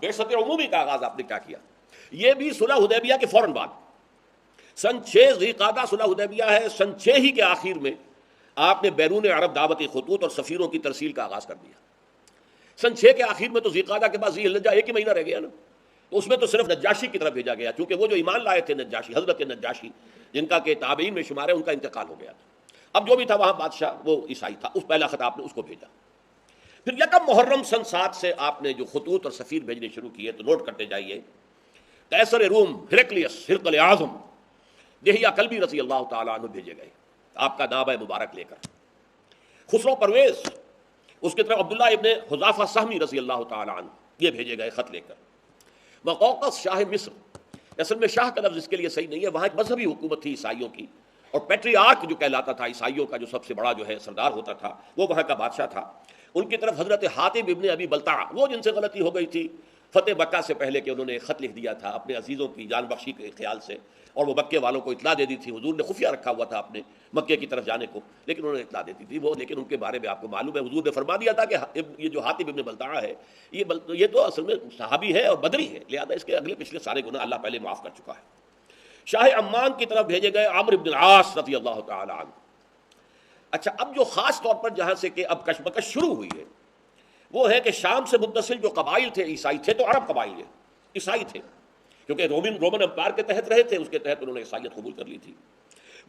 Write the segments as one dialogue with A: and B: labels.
A: بعثت عمومی کا آغاز آپ نے کیا کیا؟ یہ بھی صلح حدیبیہ کے فوراً بعد سن 6 ذی قعدہ صلح حدیبیہ ہے، سن 6 ہی کے آخر میں آپ نے بیرون عرب دعوتی خطوط اور سفیروں کی ترسیل کا آغاز کر دیا۔ سن 6 کے آخر میں تو ذی قعدہ کے بعد ذی الحجہ ایک ہی مہینہ رہ گیا نا، تو اس میں تو صرف نجاشی کی طرف بھیجا گیا، چونکہ وہ جو ایمان لائے تھے نجاشی، حضرت نجاشی جن کا کہ تابعین میں شمار ہے، ان کا انتقال ہو گیا تھا۔ اب جو بھی تھا وہاں بادشاہ وہ عیسائی تھا، اس پہلا خط آپ نے اس کو بھیجا۔ پھر یکم محرم سن 7 سے آپ نے جو خطوط اور سفیر بھیجنے شروع کیے، تو نوٹ کرتے جائیے۔ قیصر روم ہرقلیس ہرقل اعظم دہیہ کلبی رضی اللہ تعالیٰ عنہ بھیجے گئے آپ کا نامہ مبارک لے کر۔ خسرو پرویز، اس کی طرف عبداللہ ابن حذافہ سہمی رضی اللہ تعالیٰ عنہ، یہ بھیجے گئے خط لے کر۔ مقوقس شاہ مصر، اصل میں شاہ کا لفظ اس کے لیے صحیح نہیں ہے، وہاں ایک مذہبی حکومت تھی عیسائیوں کی، اور پیٹریارک جو کہلاتا تھا عیسائیوں کا جو سب سے بڑا جو ہے سردار ہوتا تھا، وہ وہاں کا بادشاہ تھا۔ ان کی طرف حضرت حاتب ابن ابی بلتع، وہ جن سے غلطی ہو گئی تھی فتح مکہ سے پہلے کہ انہوں نے خط لکھ دیا تھا اپنے عزیزوں کی جان بخشی کے خیال سے، اور وہ مکے والوں کو اطلاع دے دی تھی، حضور نے خفیہ رکھا ہوا تھا اپنے مکے کی طرف جانے کو، لیکن انہوں نے اطلاع دے دی تھی وہ، لیکن ان کے بارے میں آپ کو معلوم ہے حضور نے فرما دیا تھا کہ یہ جو حاتب ابن بلتع ہے یہ تو اصل میں صحابی ہے اور بدری ہے، لہذا اس کے اگلے پچھلے سارے گناہ اللہ پہلے معاف کر چکا ہے۔ شاہ عمان کی طرف بھیجے گئے عمرو بن العاص رضی اللہ تعالی عنہ۔ اچھا، اب جو خاص طور پر جہاں سے کہ اب کشمکش شروع ہوئی ہے وہ ہے کہ شام سے متصل جو قبائل تھے عیسائی تھے، تو عرب قبائل عیسائی تھے، کیونکہ رومن امپائر کے تحت رہے تھے، اس کے تحت انہوں نے عیسائیت قبول کر لی تھی۔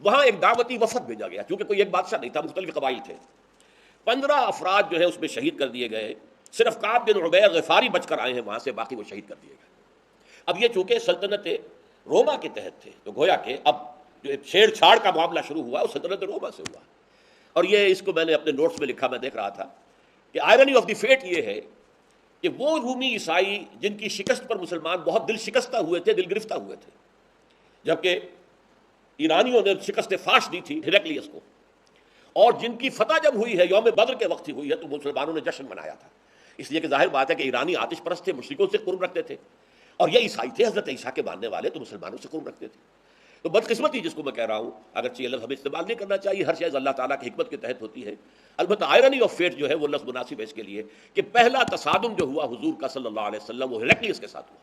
A: وہاں ایک دعوتی وفد بھیجا گیا، کیونکہ کوئی ایک بادشاہ نہیں تھا، مختلف قبائل تھے۔ 15 افراد جو ہے اس میں شہید کر دیے گئے، صرف کعب بن عبیر غفاری بچ کر آئے ہیں وہاں سے، باقی وہ شہید کر دیے گئے۔ اب یہ چونکہ سلطنت روما کے تحت تھے، تو گویا کہ اب جو چھیڑ چھاڑ کا معاملہ شروع ہوا وہ سلطنت روما سے ہوا، اور یہ اس کو میں نے اپنے نوٹس میں لکھا، میں دیکھ رہا تھا کہ آئرنی آف دی فیٹ یہ ہے کہ وہ رومی عیسائی جن کی شکست پر مسلمان بہت دل شکستہ ہوئے تھے، دل گرفتہ ہوئے تھے، جبکہ ایرانیوں نے شکست فاش دی تھی ہرقلیس کو، اور جن کی فتح جب ہوئی ہے یوم بدر کے وقت ہی ہوئی ہے، تو مسلمانوں نے جشن منایا تھا، اس لیے کہ ظاہر بات ہے کہ ایرانی آتش پرست تھے، مشرکوں سے قرب رکھتے تھے، اور یہ عیسائی تھے حضرت عیسیٰ کے ماننے والے، تو مسلمانوں سے قرب رکھتے تھے۔ تو بدقسمتی جس کو میں کہہ رہا ہوں، اگرچہ یہ لفظ ہمیں استعمال نہیں کرنا چاہیے، ہر شے اللہ تعالیٰ کی حکمت کے تحت ہوتی ہے، البتہ آئرنی آف فیٹ جو ہے وہ لفظ مناسب ہے اس کے لیے کہ پہلا تصادم جو ہوا حضور کا صلی اللہ علیہ وسلم وہ ہرقلیس کے ساتھ ہوا،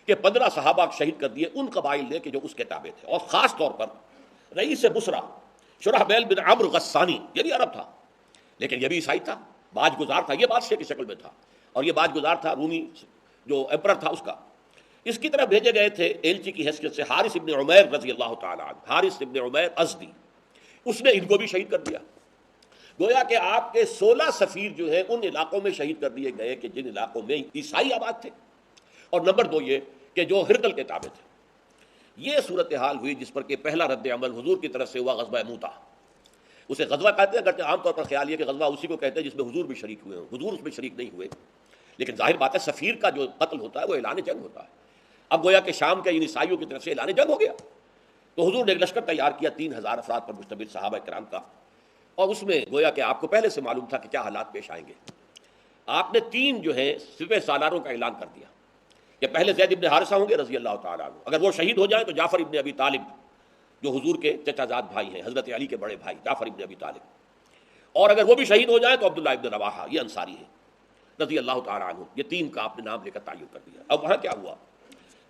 A: کہ 15 صحابہ شہید کر دیے ان قبائل نے کہ جو اس کے تابع تھے، اور خاص طور پر رئیس بصرہ شرحبیل بن عمرو غسانی، یہ بھی عرب تھا لیکن یہ بھی عیسائی تھا، باج گزار تھا، یہ بادشاہ کی شکل میں تھا، اور یہ باج گزار تھا رومی جو ایمپرر تھا اس کا۔ اس کی طرف بھیجے گئے تھے ایلچی کی حیثیت سے حارث ابن عمیر رضی اللہ تعالی عنہ، حارث ابن عمیر ازدی، اس نے ان کو بھی شہید کر دیا۔ گویا کہ آپ کے 16 سفیر جو ہے ان علاقوں میں شہید کر دیے گئے کہ جن علاقوں میں عیسائی آباد تھے، اور نمبر 2 یہ کہ جو ہرقل کے تابع تھے۔ یہ صورتحال ہوئی جس پر کہ پہلا رد عمل حضور کی طرف سے ہوا غزوہ موتا۔ اسے غزوہ کہتے ہیں، اگرچہ عام طور پر خیال یہ کہ غزوہ اسی کو کہتے ہیں جس میں حضور بھی شریک ہوئے ہوں، حضور اس میں شریک نہیں ہوئے، لیکن ظاہر بات ہے سفیر کا جو قتل ہوتا ہے وہ اعلان جنگ ہوتا ہے۔ اب گویا کہ شام کے ان عیسائیوں کی طرف سے اعلان جنگ ہو گیا، تو حضور نے ایک لشکر تیار کیا 3000 افراد پر مشتمل صحابہ کرام کا، اور اس میں گویا کہ آپ کو پہلے سے معلوم تھا کہ کیا حالات پیش آئیں گے۔ آپ نے 3 جو ہے سپہ سالاروں کا اعلان کر دیا کہ پہلے زید ابن حارثہ ہوں گے رضی اللہ تعالیٰ عنہ، اگر وہ شہید ہو جائیں تو جعفر ابن ابی طالب جو حضور کے چچا زاد بھائی ہیں، حضرت علی کے بڑے بھائی جعفر ابن ابی طالب، اور اگر وہ بھی شہید ہو جائیں تو عبداللہ ابن رواحہ، یہ انصاری ہے رضی اللہ تعالیٰ عنہ۔ یہ 3 کا آپ نے نام لے کر تعین کر دیا۔ اب وہاں کیا ہوا،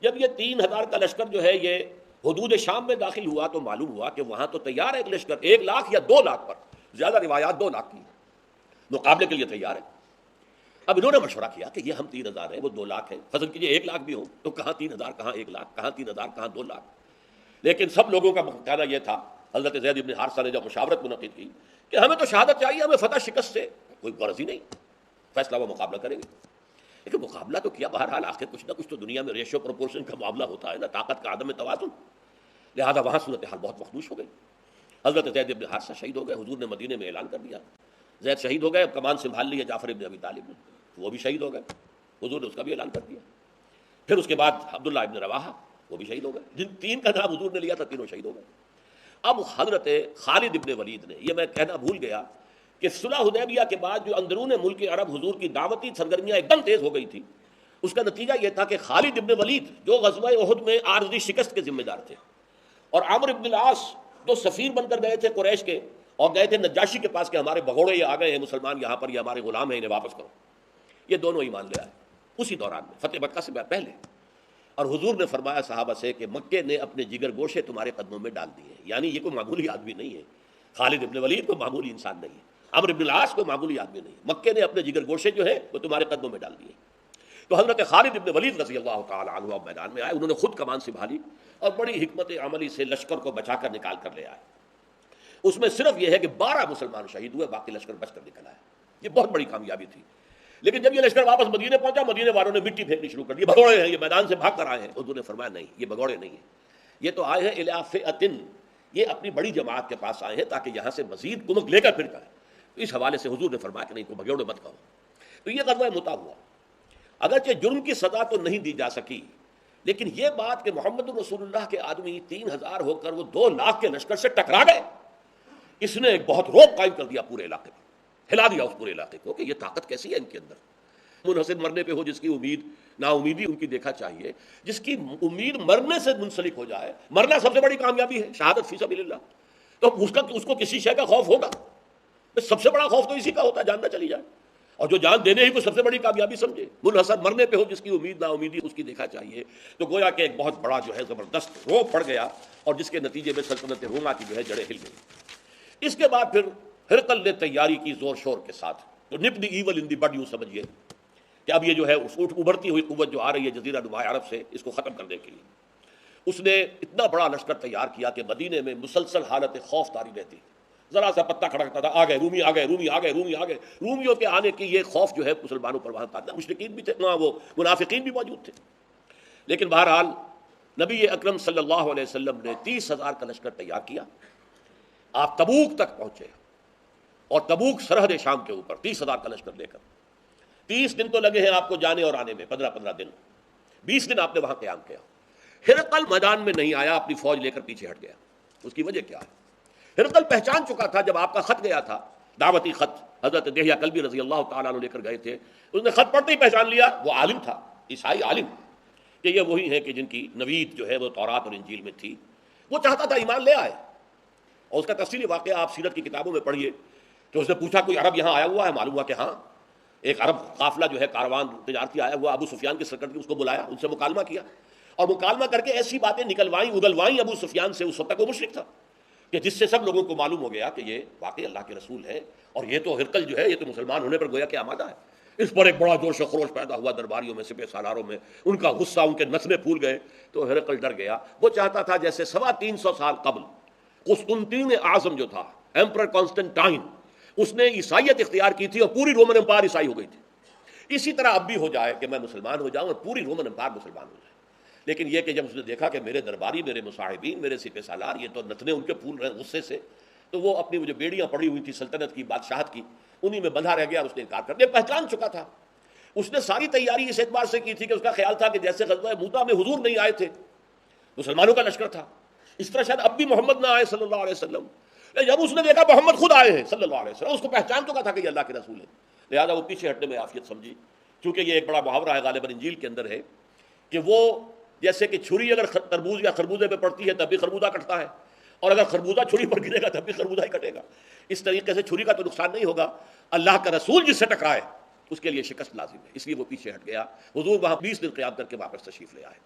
A: جب یہ 3000 کا لشکر جو ہے یہ حدود شام میں داخل ہوا تو معلوم ہوا کہ وہاں تو تیار ہے ایک لشکر 1 لاکھ یا 2 لاکھ پر، زیادہ روایات 2 لاکھ کی مقابلے کے لیے تیار ہے۔ اب انہوں نے مشورہ کیا کہ یہ ہم 3000 ہیں، وہ 2 لاکھ ہیں، فرض کیجیے 1 لاکھ بھی ہوں تو کہاں 3000 کہاں 1 لاکھ، کہاں 3000 کہاں 2 لاکھ۔ لیکن سب لوگوں کا کہنا یہ تھا، حضرت زید ابن حارثہ نے جب مشاورت منعقد کی کہ ہمیں تو شہادت چاہیے، ہمیں فتح شکست سے کوئی غرض ہی نہیں، فیصلہ وہ مقابلہ کریں گے۔ لیکن مقابلہ تو کیا، بہرحال آخر کچھ نہ کچھ تو دنیا میں ریشو پروپورشن کا معاملہ ہوتا ہے نا، طاقت کا عدم توازن، لہذا وہاں صورتحال بہت مخدوش ہو گئی۔ حضرت زید ابن حارثہ شہید ہو گئے، حضور نے مدینے میں اعلان کر دیا زید شہید ہو گئے، اب کمان سنبھال لی ہے جعفر ابن ابی طالب نے، وہ بھی شہید ہو گئے، حضور نے اس کا بھی اعلان کر دیا۔ پھر اس کے بعد عبداللہ ابن رواحہ وہ بھی شہید ہو گئے، جن 3 کا نام حضور نے لیا تھا تینوں شہید ہو گئے۔ اب حضرت خالد ابن ولید نے، یہ میں کہنا بھول گیا کہ صلح حدیبیہ کے بعد جو اندرون ملک عرب حضور کی دعوتی سرگرمیاں ایک دم تیز ہو گئی تھی، اس کا نتیجہ یہ تھا کہ خالد ابن ولید جو غزوہ احد میں عارضی شکست کے ذمہ دار تھے، اور عمرو ابن العاص جو سفیر بن کر گئے تھے قریش کے، اور گئے تھے نجاشی کے پاس کہ ہمارے بگوڑے یہ آ گئے ہیں مسلمان یہاں پر، یہ ہمارے غلام ہیں، انہیں واپس کرو، یہ دونوں ایمان لے آئے۔ اسی دوران میں فتح مکہ سے پہلے. اور حضور نے فرمایا صحابہ سے کہ مکے نے اپنے جگر گوشے تمہارے قدموں میں ڈال دیے. یعنی یہ کوئی معمولی آدمی نہیں ہے. خالد ابن ولید کوئی معمولی انسان نہیں ہے. عمرو بن العاص کوئی معمولی آدمی نہیں. مکے نے اپنے جگر گوشے جو ہے وہ تمہارے قدموں میں ڈال دیے. تو حضرت خالد ابن ولید رضی اللہ تعالی عنہ میدان میں آئے. انہوں نے خود کمان سنبھالی اور بڑی حکمت عملی سے لشکر کو بچا کر نکال کر لے آئے. اس میں صرف یہ ہے کہ 12 مسلمان شہید ہوئے, باقی لشکر بچ کر نکل آئے. یہ بہت بڑی کامیابی تھی. لیکن جب یہ لشکر واپس مدینے پہنچا, مدینے والوں نے مٹی پھینکنی شروع کر دی. بھگوڑے ہیں, یہ میدان سے بھاگ کر آئے ہیں. حضور نے فرمایا نہیں, یہ بھگوڑے نہیں ہیں, یہ تو آئے ہیں الی فئۃ, یہ اپنی بڑی جماعت کے پاس آئے ہیں تاکہ یہاں سے مزید کمک لے کر پھر جائیں. تو اس حوالے سے حضور نے فرمایا کہ نہیں, کو بھگوڑے مت کہو. تو یہ غزوہ مؤتہ ہوا. اگرچہ جرم کی سزا تو نہیں دی جا سکی, لیکن یہ بات کہ محمد رسول اللہ کے آدمی 3000 ہو کر وہ 2 لاکھ کے لشکر سے ٹکرا گئے, اس نے ایک بہت روب قائم کر دیا پورے علاقے پر, ہلا دیا اس پورے علاقے کو کہ یہ طاقت کیسی ہے ان کے اندر. منحصر مرنے پہ ہو جس کی امید, نا امیدی ان کی دیکھا چاہیے. جس کی امید مرنے سے منسلک ہو جائے, مرنا سب سے بڑی کامیابی ہے, شہادت فی سبیل اللہ. تو اس کو کسی شے کا خوف ہوگا. سب سے بڑا خوف تو اسی کا ہوتا ہے, جان نہ چلی جائے. اور جو جان دینے ہی کو سب سے بڑی کامیابی سمجھے. منحصر مرنے پہ ہو جس کی امید, نا امیدی اس کی دیکھا چاہیے. تو گویا کہ ایک بہت بڑا جو ہے زبردست روب پڑ گیا, اور جس کے نتیجے میں سلطنت روما کی جو ہے جڑیں ہل گئی. اس کے بعد پھر ہرقل نے تیاری کی زور شور کے ساتھ. تو نپ دی ایول ان دی بڈ, یوں سمجھیے کہ اب یہ جو ہے اس ابھرتی ہوئی قوت جو آ رہی ہے جزیرہ نما عرب سے, اس کو ختم کرنے کے لیے اس نے اتنا بڑا لشکر تیار کیا کہ مدینے میں مسلسل حالت خوف طاری رہتی. ذرا سا پتہ کھڑکتا تھا, آ گئے رومی, آ گئے رومی, آ گئے رومی, آ گئے. رومیوں کے آنے کی یہ خوف جو ہے مسلمانوں پر وہاں تھا. مشرکین بھی تھے وہاں, وہ منافقین بھی موجود تھے. لیکن بہرحال نبی اکرم صلی اللہ علیہ وسلم نے 30,000 کا لشکر تیار کیا. آپ تبوک تک پہنچے, اور تبوک سرحد شام کے اوپر 30,000 کا لشکر لے کر. 30 دن تو لگے ہیں آپ کو جانے اور آنے میں, 15 دن, 20 دن آپ نے وہاں قیام کیا. ہرقل میدان میں نہیں آیا, اپنی فوج لے کر پیچھے ہٹ گیا. اس کی وجہ کیا ہے؟ ہرقل پہچان چکا تھا جب آپ کا خط گیا تھا, دعوتی خط حضرت دہیہ کلبی رضی اللہ تعالیٰ عنہ لے کر گئے تھے. اس نے خط پڑھتے ہی پہچان لیا, وہ عالم تھا, عیسائی عالم, کہ یہ وہی ہیں کہ جن کی نوید جو ہے وہ تورات اور انجیل میں تھی. وہ چاہتا تھا ایمان لے آئے. اور اس کا تفصیلی واقعہ آپ سیرت کی کتابوں میں پڑھیے کہ اس نے پوچھا کوئی عرب یہاں آیا ہوا ہے؟ معلوم ہوا کہ ہاں, ایک عرب قافلہ جو ہے کاروان تجارتی آیا ہوا, ابو سفیان کے سرکردگی, اس کو بلایا, ان سے مکالمہ کیا, اور مکالمہ کر کے ایسی باتیں نکلوائیں اگلوائیں ابو سفیان سے. اس وقت تک وہ مشرک تھا, کہ جس سے سب لوگوں کو معلوم ہو گیا کہ یہ واقعی اللہ کے رسول ہے, اور یہ تو ہرقل جو ہے یہ تو مسلمان ہونے پر گویا کہ آمادہ ہے. اس پر ایک بڑا جوش و خروش پیدا ہوا درباریوں میں, سپہ سالاروں میں, ان کا غصہ, ان کے نسلیں پھول گئے. تو ہرقل ڈر گیا. وہ چاہتا تھا جیسے 350 سال قبل قسطنطین اعظم جو تھا, ایمپرر کانسٹنٹائن, اس نے عیسائیت اختیار کی تھی اور پوری رومن امپائر عیسائی ہو گئی تھی. اسی طرح اب بھی ہو جائے کہ میں مسلمان ہو جاؤں اور پوری رومن امپائر مسلمان ہو جائے. لیکن یہ کہ جب اس نے دیکھا کہ میرے درباری, میرے مصاحبین, میرے سپہ سالار یہ تو نتنے ان کے پھول رہے غصے سے, تو وہ اپنی جو بیڑیاں پڑی ہوئی تھی سلطنت کی, بادشاہت کی, انہی میں بندھا رہ گیا. اس نے انکار کر دیا, پہچان چکا تھا. اس نے ساری تیاری اس اعتبار سے کی تھی کہ اس کا خیال تھا کہ جیسے غزوہ موتہ میں حضور نہیں آئے تھے, مسلمانوں کا لشکر تھا, اس طرح شاید اب بھی محمد نہ آئے صلی اللہ علیہ وسلم. جب اس نے دیکھا محمد خود آئے ہیں صلی اللہ علیہ وسلم, اس کو پہچان چکا تھا کہ یہ اللہ کے رسول ہے. لہذا وہ پیچھے ہٹنے میں عافیت سمجھی. چونکہ یہ ایک بڑا محاورہ ہے غالباً انجیل کے اندر ہے کہ وہ جیسے کہ چھری اگر تربوز یا خربوزے پہ پڑتی ہے تب بھی خربوزہ کٹتا ہے, اور اگر خربوزہ چھری پر گرے گا تب بھی خربوزہ ہی کٹے گا. اس طریقے سے چھری کا تو نقصان نہیں ہوگا, اللہ کا رسول جس سے ٹکرائے اس کے لیے شکست لازم ہے. اس لیے وہ پیچھے ہٹ گیا. حضور وہاں 20 دن قیام کر کے واپس تشریف لے آئے.